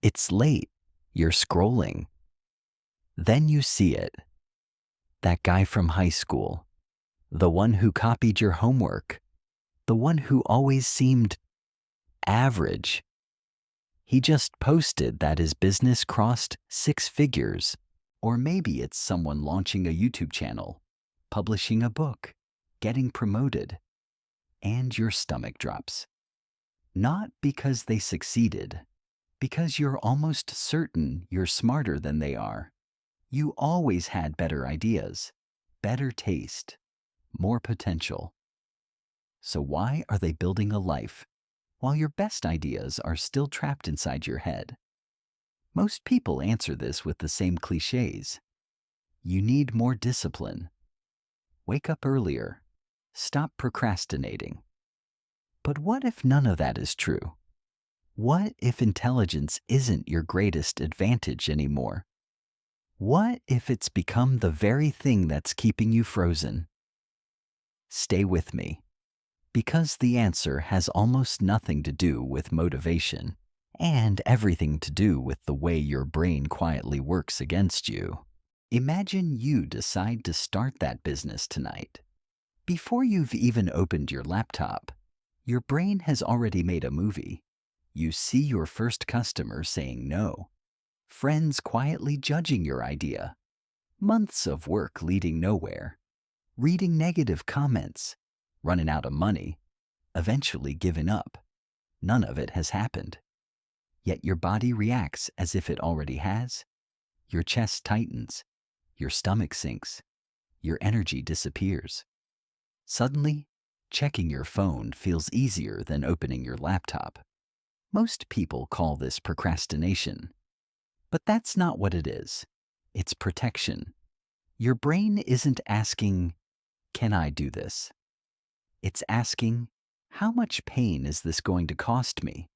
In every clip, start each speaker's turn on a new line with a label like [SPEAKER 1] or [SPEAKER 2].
[SPEAKER 1] It's late. You're scrolling. Then you see it. That guy from high school. The one who copied your homework. The one who always seemed average. He just posted that his business crossed 6 figures. Or maybe it's someone launching a YouTube channel, publishing a book, getting promoted, and your stomach drops. Not because they succeeded, because you're almost certain you're smarter than they are. You always had better ideas, better taste, more potential. So why are they building a life while your best ideas are still trapped inside your head? Most people answer this with the same cliches. You need more discipline. Wake up earlier. Stop procrastinating. But what if none of that is true? What if intelligence isn't your greatest advantage anymore? What if it's become the very thing that's keeping you frozen? Stay with me, because the answer has almost nothing to do with motivation and everything to do with the way your brain quietly works against you. Imagine you decide to start that business tonight. Before you've even opened your laptop, your brain has already made a movie. You see your first customer saying no, friends quietly judging your idea, months of work leading nowhere, reading negative comments, running out of money, eventually giving up. None of it has happened. Yet your body reacts as if it already has. Your chest tightens, your stomach sinks, your energy disappears. Suddenly, checking your phone feels easier than opening your laptop. Most people call this procrastination. But that's not what it is. It's protection. Your brain isn't asking, "Can I do this?" It's asking, "How much pain is this going to cost me?"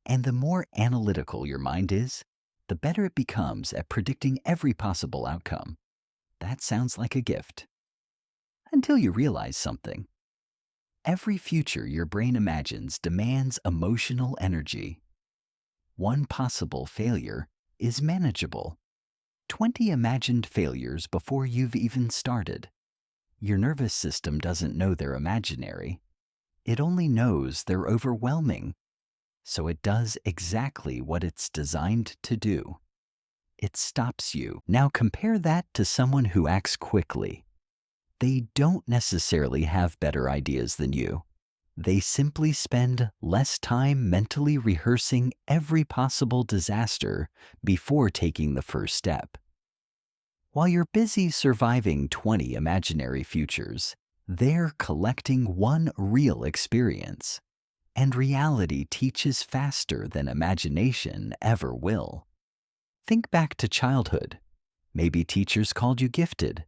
[SPEAKER 1] And the more analytical your mind is, the better it becomes at predicting every possible outcome. That sounds like a gift. Until you realize something. Every future your brain imagines demands emotional energy. One possible failure is manageable. 20 imagined failures before you've even started. Your nervous system doesn't know they're imaginary. It only knows they're overwhelming. So it does exactly what it's designed to do. It stops you. Now compare that to someone who acts quickly. They don't necessarily have better ideas than you. They simply spend less time mentally rehearsing every possible disaster before taking the first step. While you're busy surviving 20 imaginary futures, they're collecting one real experience. And reality teaches faster than imagination ever will. Think back to childhood. Maybe teachers called you gifted.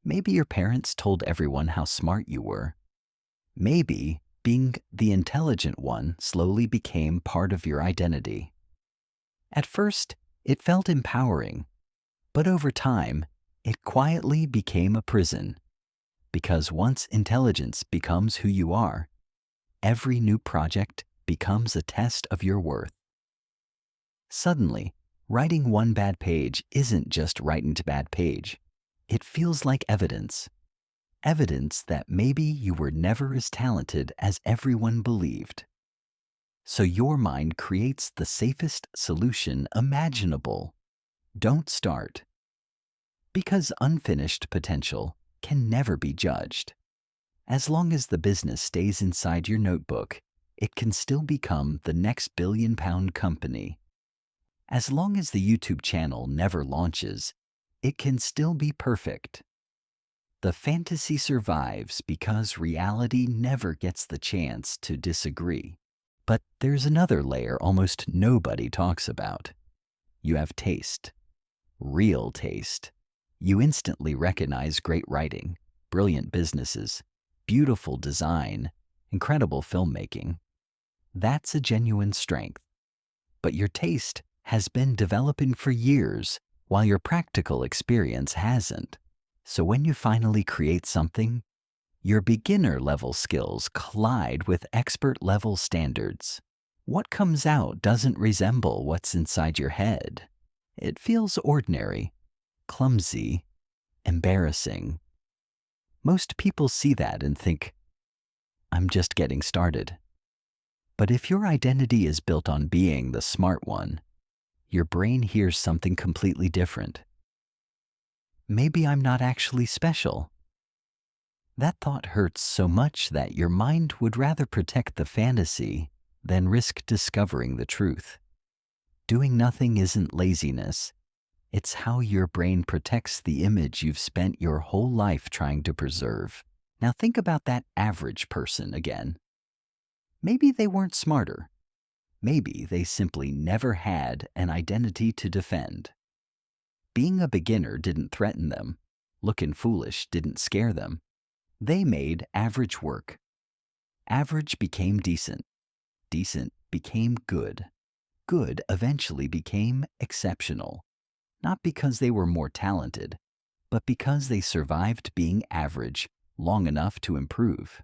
[SPEAKER 1] Maybe your parents told everyone how smart you were. Maybe being the intelligent one slowly became part of your identity. At first, it felt empowering, but over time, it quietly became a prison. Because once intelligence becomes who you are, every new project becomes a test of your worth. Suddenly, writing one bad page isn't just writing to bad page. It feels like evidence. Evidence that maybe you were never as talented as everyone believed. So your mind creates the safest solution imaginable. Don't start. Because unfinished potential can never be judged. As long as the business stays inside your notebook, it can still become the next billion-pound company. As long as the YouTube channel never launches, it can still be perfect. The fantasy survives because reality never gets the chance to disagree. But there's another layer almost nobody talks about. You have taste. Real taste. You instantly recognize great writing, brilliant businesses, beautiful design, incredible filmmaking. That's a genuine strength. But your taste has been developing for years, while your practical experience hasn't. So when you finally create something, your beginner-level skills collide with expert-level standards. What comes out doesn't resemble what's inside your head. It feels ordinary, clumsy, embarrassing. Most people see that and think, I'm just getting started. But if your identity is built on being the smart one, your brain hears something completely different. Maybe I'm not actually special. That thought hurts so much that your mind would rather protect the fantasy than risk discovering the truth. Doing nothing isn't laziness. It's how your brain protects the image you've spent your whole life trying to preserve. Now think about that average person again. Maybe they weren't smarter. Maybe they simply never had an identity to defend. Being a beginner didn't threaten them. Looking foolish didn't scare them. They made average work. Average became decent. Decent became good. Good eventually became exceptional. Not because they were more talented, but because they survived being average long enough to improve.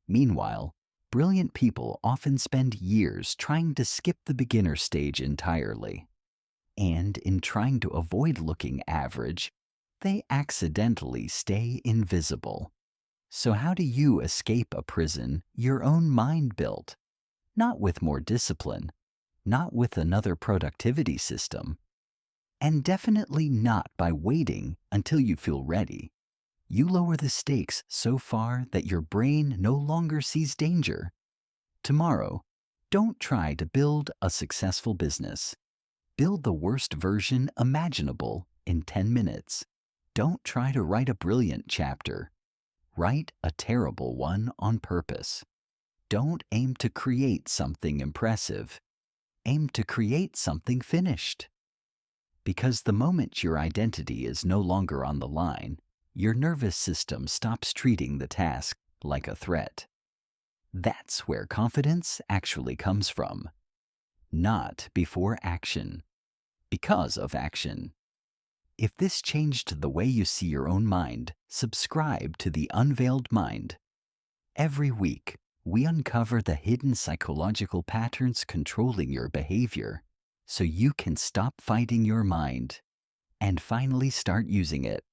[SPEAKER 1] Meanwhile, brilliant people often spend years trying to skip the beginner stage entirely. And in trying to avoid looking average, they accidentally stay invisible. So how do you escape a prison your own mind built? Not with more discipline, not with another productivity system, and definitely not by waiting until you feel ready. You lower the stakes so far that your brain no longer sees danger. Tomorrow, don't try to build a successful business. Build the worst version imaginable in 10 minutes. Don't try to write a brilliant chapter. Write a terrible one on purpose. Don't aim to create something impressive. Aim to create something finished. Because the moment your identity is no longer on the line, your nervous system stops treating the task like a threat. That's where confidence actually comes from. Not before action, because of action. If this changed the way you see your own mind, subscribe to The Unveiled Mind. Every week, we uncover the hidden psychological patterns controlling your behavior so you can stop fighting your mind and finally start using it.